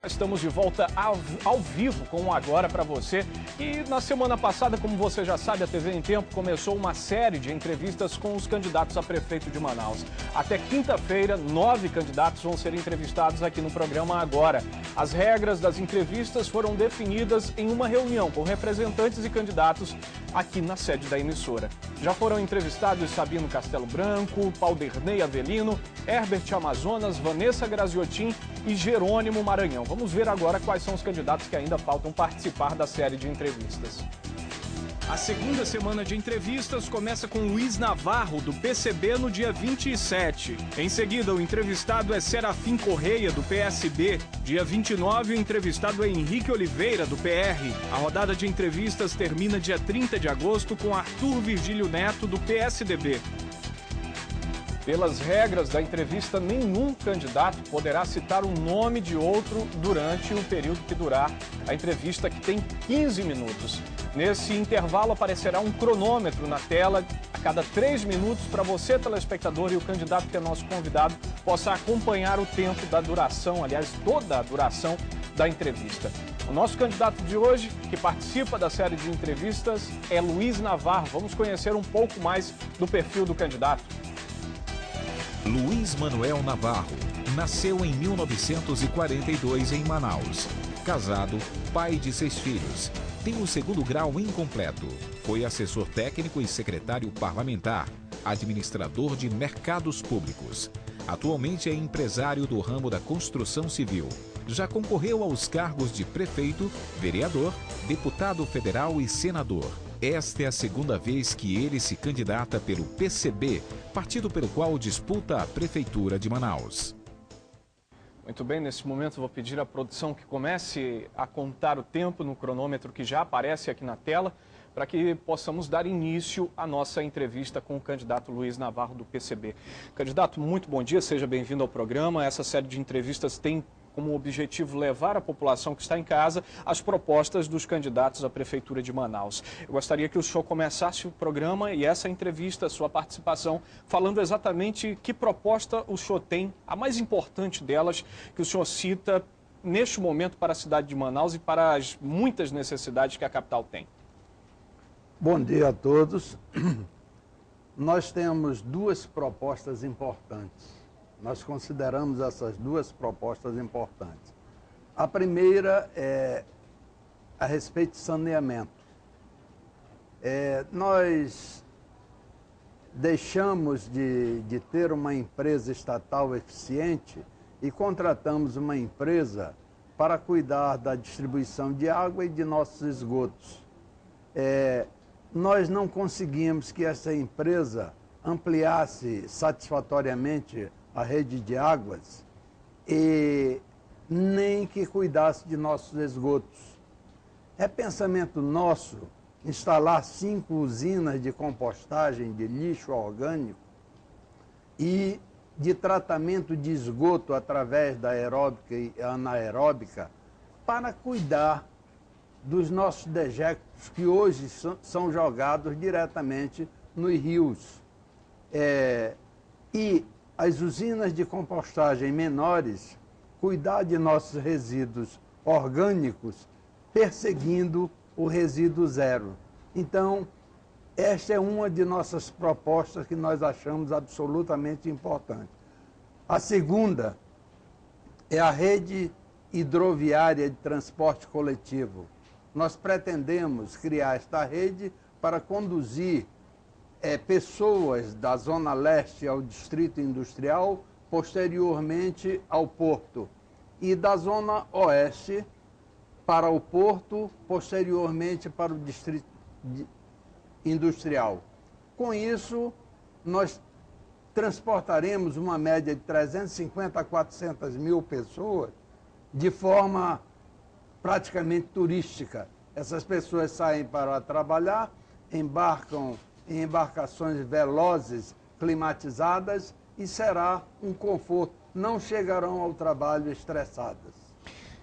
Estamos de volta ao vivo com o Agora para você. E na semana passada, como você já sabe, a TV em Tempo começou uma série de entrevistas com os candidatos a prefeito de Manaus. Até quinta-feira, 9 candidatos vão ser entrevistados aqui no programa Agora. As regras das entrevistas foram definidas em uma reunião com representantes e candidatos aqui na sede da emissora. Já foram entrevistados Sabino Castelo Branco, Paulderney Avelino, Herbert Amazonas, Vanessa Graziotin e Jerônimo Maranhão. Vamos ver agora quais são os candidatos que ainda faltam participar da série de entrevistas. A segunda semana de entrevistas começa com Luiz Navarro, do PCB, no dia 27. Em seguida, o entrevistado é Serafim Correia, do PSB. Dia 29, o entrevistado é Henrique Oliveira, do PR. A rodada de entrevistas termina dia 30 de agosto com Arthur Virgílio Neto, do PSDB. Pelas regras da entrevista, nenhum candidato poderá citar o nome de outro durante o período que durar a entrevista, que tem 15 minutos. Nesse intervalo aparecerá um cronômetro na tela a cada 3 minutos para você, telespectador, e o candidato que é nosso convidado possa acompanhar o tempo da duração, aliás, toda a duração da entrevista. O nosso candidato de hoje, que participa da série de entrevistas, é Luiz Navarro. Vamos conhecer um pouco mais do perfil do candidato. Luiz Manuel Navarro nasceu em 1942 em Manaus. Casado, pai de 6 filhos. Tem o 2º grau incompleto. Foi assessor técnico e secretário parlamentar, administrador de mercados públicos. Atualmente é empresário do ramo da construção civil. Já concorreu aos cargos de prefeito, vereador, deputado federal e senador. Esta é a 2ª vez que ele se candidata pelo PCB, partido pelo qual disputa a Prefeitura de Manaus. Muito bem, nesse momento vou pedir à produção que comece a contar o tempo no cronômetro que já aparece aqui na tela, para que possamos dar início à nossa entrevista com o candidato Luiz Navarro, do PCB. Candidato, muito bom dia, seja bem-vindo ao programa. Essa série de entrevistas tem como objetivo levar à população que está em casa as propostas dos candidatos à Prefeitura de Manaus. Eu gostaria que o senhor começasse o programa e essa entrevista, sua participação, falando exatamente que proposta o senhor tem, a mais importante delas, que o senhor cita neste momento para a cidade de Manaus e para as muitas necessidades que a capital tem. Bom dia a todos. Nós temos 2 propostas importantes. Nós consideramos essas 2 propostas importantes. A primeira é a respeito de saneamento. Nós deixamos de ter uma empresa estatal eficiente e contratamos uma empresa para cuidar da distribuição de água e de nossos esgotos. Nós não conseguimos que essa empresa ampliasse satisfatoriamente a rede de águas e nem que cuidasse de nossos esgotos. É pensamento nosso instalar 5 usinas de compostagem de lixo orgânico e de tratamento de esgoto através da aeróbica e anaeróbica para cuidar dos nossos dejectos que hoje são jogados diretamente nos rios. E as usinas de compostagem menores, cuidar de nossos resíduos orgânicos, perseguindo o resíduo zero. Então, esta é uma de nossas propostas que nós achamos absolutamente importante. A segunda é a rede hidroviária de transporte coletivo. Nós pretendemos criar esta rede para conduzir pessoas da Zona Leste ao Distrito Industrial, posteriormente ao Porto, e da Zona Oeste para o Porto, posteriormente para o Distrito Industrial. Com isso, nós transportaremos uma média de 350 a 400 mil pessoas de forma praticamente turística. Essas pessoas saem para trabalhar, embarcam em embarcações velozes, climatizadas, e será um conforto. Não chegarão ao trabalho estressadas.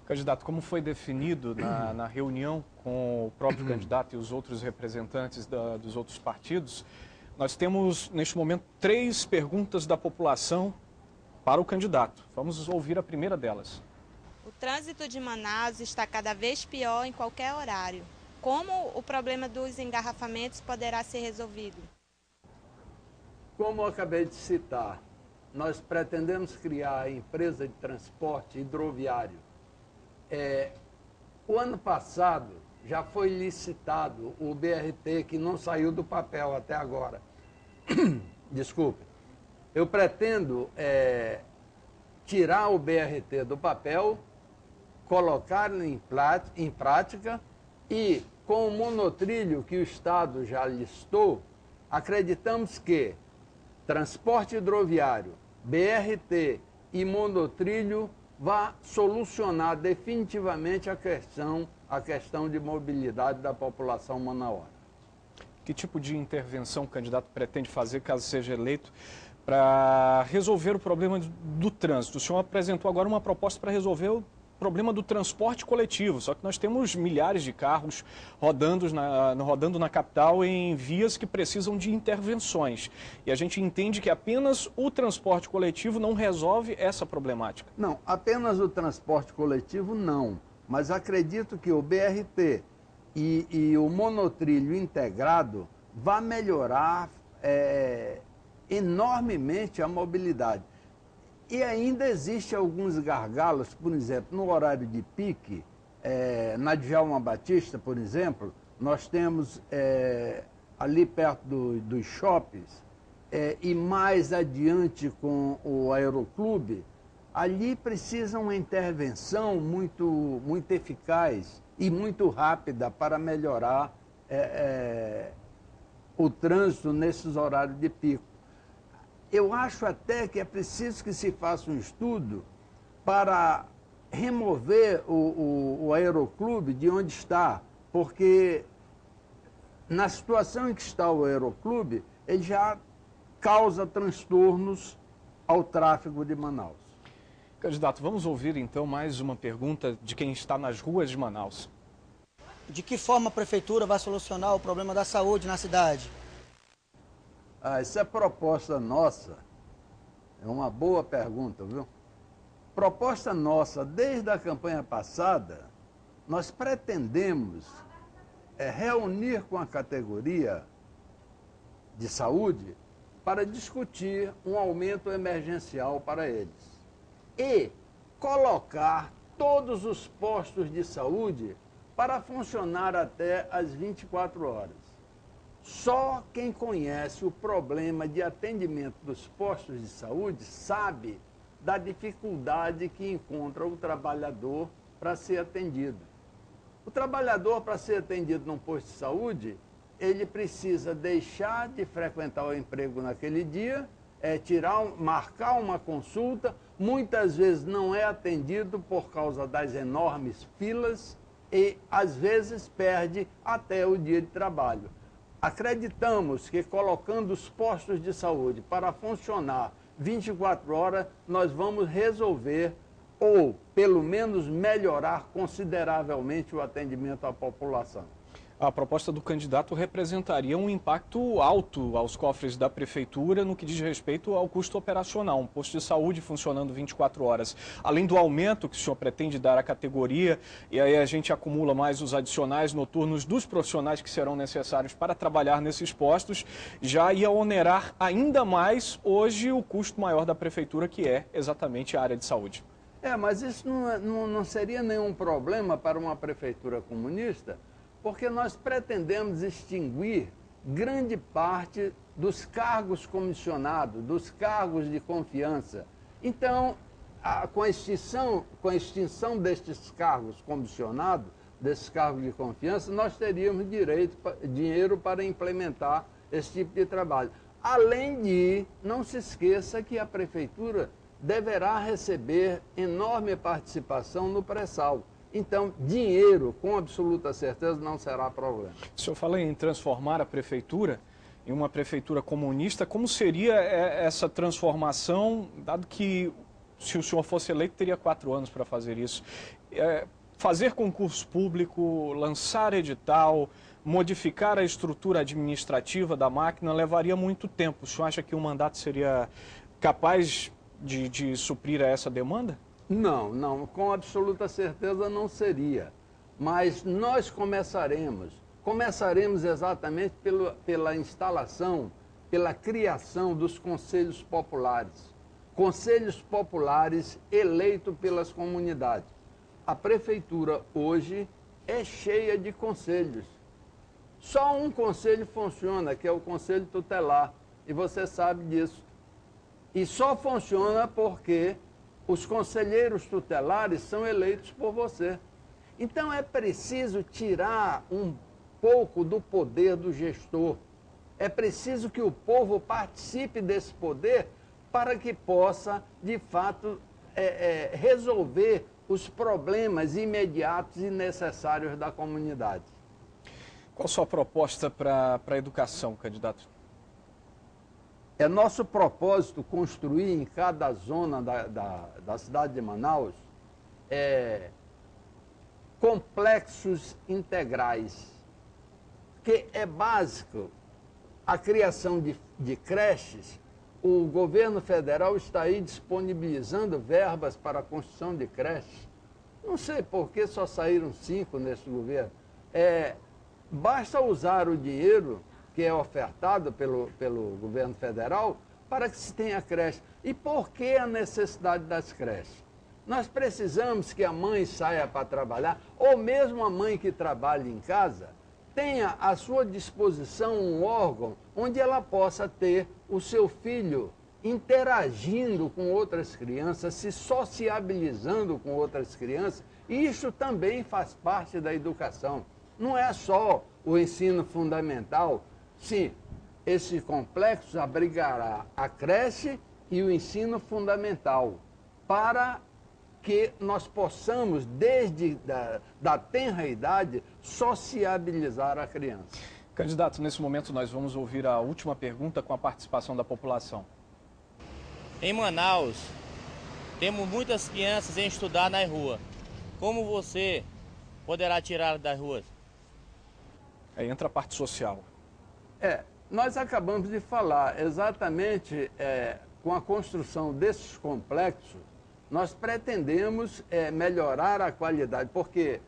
Candidato, como foi definido na reunião com o próprio candidato e os outros representantes dos outros partidos, nós temos, neste momento, 3 perguntas da população para o candidato. Vamos ouvir a primeira delas. O trânsito de Manaus está cada vez pior em qualquer horário. Como o problema dos engarrafamentos poderá ser resolvido? Como eu acabei de citar, nós pretendemos criar a empresa de transporte hidroviário. O ano passado já foi licitado o BRT, que não saiu do papel até agora. Desculpe. Eu pretendo tirar o BRT do papel, colocá-lo em prática e, com o monotrilho que o Estado já listou, acreditamos que transporte hidroviário, BRT e monotrilho vai solucionar definitivamente a questão de mobilidade da população manauara. Que tipo de intervenção o candidato pretende fazer, caso seja eleito, para resolver o problema do trânsito? O senhor apresentou agora uma proposta para resolver o problema do transporte coletivo, só que nós temos milhares de carros rodando na capital em vias que precisam de intervenções. E a gente entende que apenas o transporte coletivo não resolve essa problemática. Não, apenas o transporte coletivo não, mas acredito que o BRT e o monotrilho integrado vai melhorar enormemente a mobilidade. E ainda existe alguns gargalos, por exemplo, no horário de pique, na Djalma Batista, por exemplo, nós temos ali perto dos shoppings e mais adiante com o Aeroclube, ali precisa uma intervenção muito eficaz e muito rápida para melhorar o trânsito nesses horários de pico. Eu acho até que é preciso que se faça um estudo para remover o Aeroclube de onde está, porque na situação em que está o Aeroclube, ele já causa transtornos ao tráfego de Manaus. Candidato, vamos ouvir então mais uma pergunta de quem está nas ruas de Manaus. De que forma a prefeitura vai solucionar o problema da saúde na cidade? Essa é proposta nossa, é uma boa pergunta, viu? Proposta nossa, desde a campanha passada, nós pretendemos reunir com a categoria de saúde para discutir um aumento emergencial para eles e colocar todos os postos de saúde para funcionar até às 24 horas. Só quem conhece o problema de atendimento dos postos de saúde sabe da dificuldade que encontra o trabalhador para ser atendido. O trabalhador, para ser atendido num posto de saúde, ele precisa deixar de frequentar o emprego naquele dia, marcar uma consulta, muitas vezes não é atendido por causa das enormes filas e, às vezes, perde até o dia de trabalho. Acreditamos que colocando os postos de saúde para funcionar 24 horas, nós vamos resolver ou, pelo menos, melhorar consideravelmente o atendimento à população. A proposta do candidato representaria um impacto alto aos cofres da prefeitura no que diz respeito ao custo operacional. Um posto de saúde funcionando 24 horas. Além do aumento que o senhor pretende dar à categoria, e aí a gente acumula mais os adicionais noturnos dos profissionais que serão necessários para trabalhar nesses postos, já ia onerar ainda mais hoje o custo maior da prefeitura, que é exatamente a área de saúde. Mas isso não seria nenhum problema para uma prefeitura comunista, porque nós pretendemos extinguir grande parte dos cargos comissionados, dos cargos de confiança. Então, com a extinção destes cargos comissionados, desses cargos de confiança, nós teríamos dinheiro para implementar esse tipo de trabalho. Além de, não se esqueça que a prefeitura deverá receber enorme participação no pré-sal. Então, dinheiro, com absoluta certeza, não será problema. O senhor fala em transformar a prefeitura em uma prefeitura comunista. Como seria essa transformação, dado que, se o senhor fosse eleito, teria 4 anos para fazer isso? Fazer concurso público, lançar edital, modificar a estrutura administrativa da máquina levaria muito tempo. O senhor acha que o mandato seria capaz de suprir a essa demanda? Não, com absoluta certeza não seria. Mas nós começaremos exatamente pela instalação, pela criação dos conselhos populares. Conselhos populares eleitos pelas comunidades. A prefeitura hoje é cheia de conselhos. Só um conselho funciona, que é o Conselho Tutelar, e você sabe disso. E só funciona porque os conselheiros tutelares são eleitos por você. Então é preciso tirar um pouco do poder do gestor. É preciso que o povo participe desse poder para que possa, de fato, resolver os problemas imediatos e necessários da comunidade. Qual a sua proposta para a educação, candidato? É nosso propósito construir em cada zona da cidade de Manaus complexos integrais, que é básico a criação de creches. O governo federal está aí disponibilizando verbas para a construção de creches. Não sei por que só saíram 5 nesse governo. Basta usar o dinheiro que é ofertado pelo governo federal para que se tenha creche. E por que a necessidade das creches? Nós precisamos que a mãe saia para trabalhar, ou mesmo a mãe que trabalha em casa, tenha à sua disposição um órgão onde ela possa ter o seu filho interagindo com outras crianças, se sociabilizando com outras crianças. E isso também faz parte da educação. Não é só o ensino fundamental. Sim, esse complexo abrigará a creche e o ensino fundamental para que nós possamos, desde da tenra idade, sociabilizar a criança. Candidato, nesse momento nós vamos ouvir a última pergunta com a participação da população. Em Manaus, temos muitas crianças em estudar na rua. Como você poderá tirá-las das ruas? Aí entra a parte social. Nós acabamos de falar exatamente com a construção desses complexos, nós pretendemos melhorar a qualidade, porque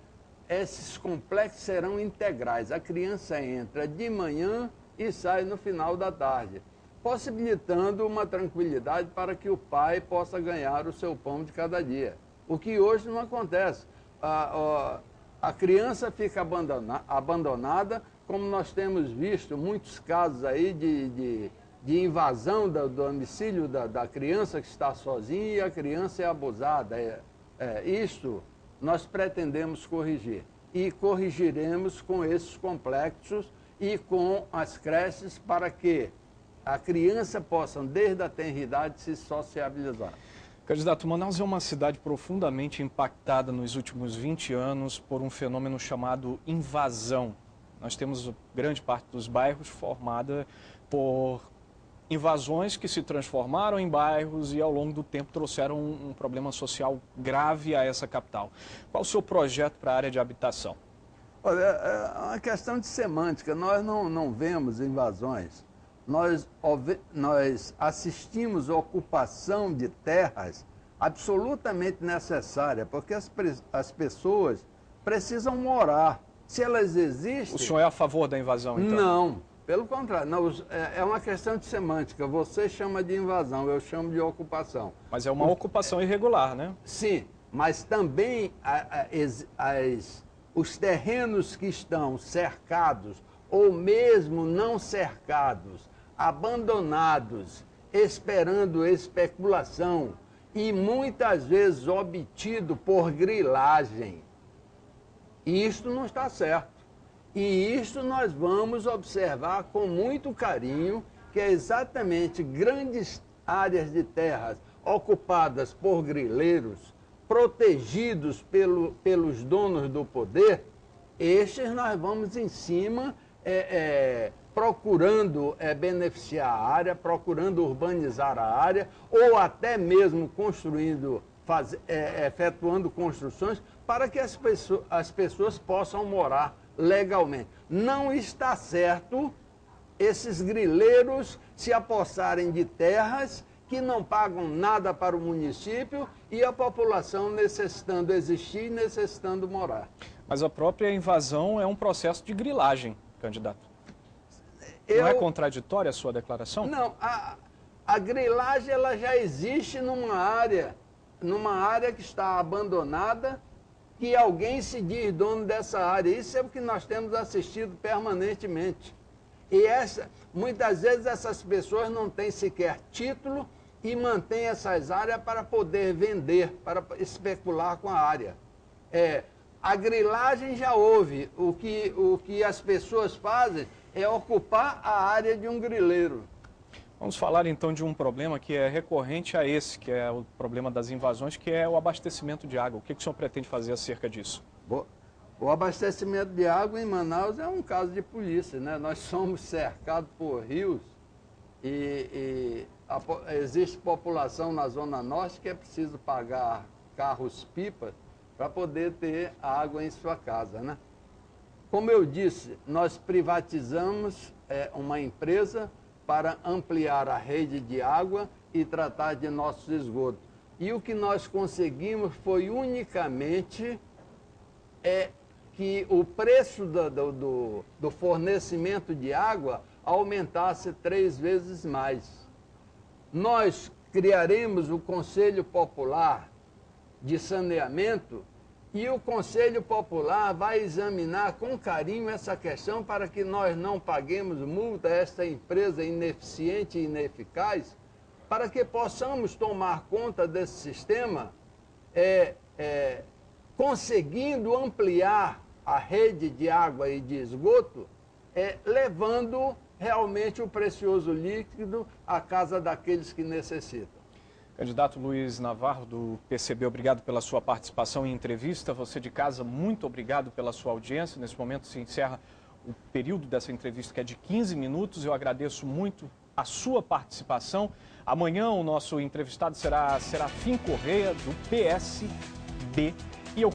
esses complexos serão integrais. A criança entra de manhã e sai no final da tarde, possibilitando uma tranquilidade para que o pai possa ganhar o seu pão de cada dia. O que hoje não acontece. A criança fica abandonada, como nós temos visto muitos casos aí de invasão do domicílio da criança que está sozinha e a criança é abusada. Isto nós pretendemos corrigir. E corrigiremos com esses complexos e com as creches para que a criança possa, desde a tenra idade, se sociabilizar. Candidato, Manaus é uma cidade profundamente impactada nos últimos 20 anos por um fenômeno chamado invasão. Nós temos grande parte dos bairros formada por invasões que se transformaram em bairros e ao longo do tempo trouxeram um problema social grave a essa capital. Qual o seu projeto para a área de habitação? Olha, é uma questão de semântica. Nós não vemos invasões. Nós assistimos a ocupação de terras absolutamente necessária, porque as pessoas precisam morar. Se elas existem... O senhor é a favor da invasão, então? Não, pelo contrário. Não, é uma questão de semântica. Você chama de invasão, eu chamo de ocupação. Mas é uma ocupação irregular, né? Sim, mas também os terrenos que estão cercados ou mesmo não cercados, abandonados, esperando especulação e muitas vezes obtido por grilagem. Isto não está certo. E isto nós vamos observar com muito carinho, que é exatamente grandes áreas de terras ocupadas por grileiros, protegidos pelos donos do poder. Estes nós vamos em cima procurando beneficiar a área, procurando urbanizar a área, ou até mesmo construindo, efetuando construções para que as pessoas possam morar legalmente. Não está certo esses grileiros se apossarem de terras que não pagam nada para o município e a população necessitando existir e necessitando morar. Mas a própria invasão é um processo de grilagem, candidato. Não é contraditória a sua declaração? Não, a grilagem ela já existe numa área que está abandonada, que alguém se diz dono dessa área. Isso é o que nós temos assistido permanentemente. E muitas vezes essas pessoas não têm sequer título e mantêm essas áreas para poder vender, para especular com a área. A grilagem já houve. O que as pessoas fazem é ocupar a área de um grileiro. Vamos falar então de um problema que é recorrente a esse, que é o problema das invasões, que é o abastecimento de água. O que o senhor pretende fazer acerca disso? O abastecimento de água em Manaus é um caso de polícia, né? Nós somos cercados por rios e existe população na Zona Norte que é preciso pagar carros-pipa para poder ter água em sua casa, né? Como eu disse, nós privatizamos uma empresa para ampliar a rede de água e tratar de nossos esgotos. E o que nós conseguimos foi unicamente que o preço do fornecimento de água aumentasse 3 vezes mais. Nós criaremos o Conselho Popular de Saneamento e o Conselho Popular vai examinar com carinho essa questão para que nós não paguemos multa a esta empresa ineficiente e ineficaz, para que possamos tomar conta desse sistema, conseguindo ampliar a rede de água e de esgoto, levando realmente o precioso líquido à casa daqueles que necessitam. Candidato Luiz Navarro, do PCB, obrigado pela sua participação em entrevista. Você de casa, muito obrigado pela sua audiência. Nesse momento se encerra o período dessa entrevista, que é de 15 minutos. Eu agradeço muito a sua participação. Amanhã o nosso entrevistado será Serafim Correia, do PSB. E eu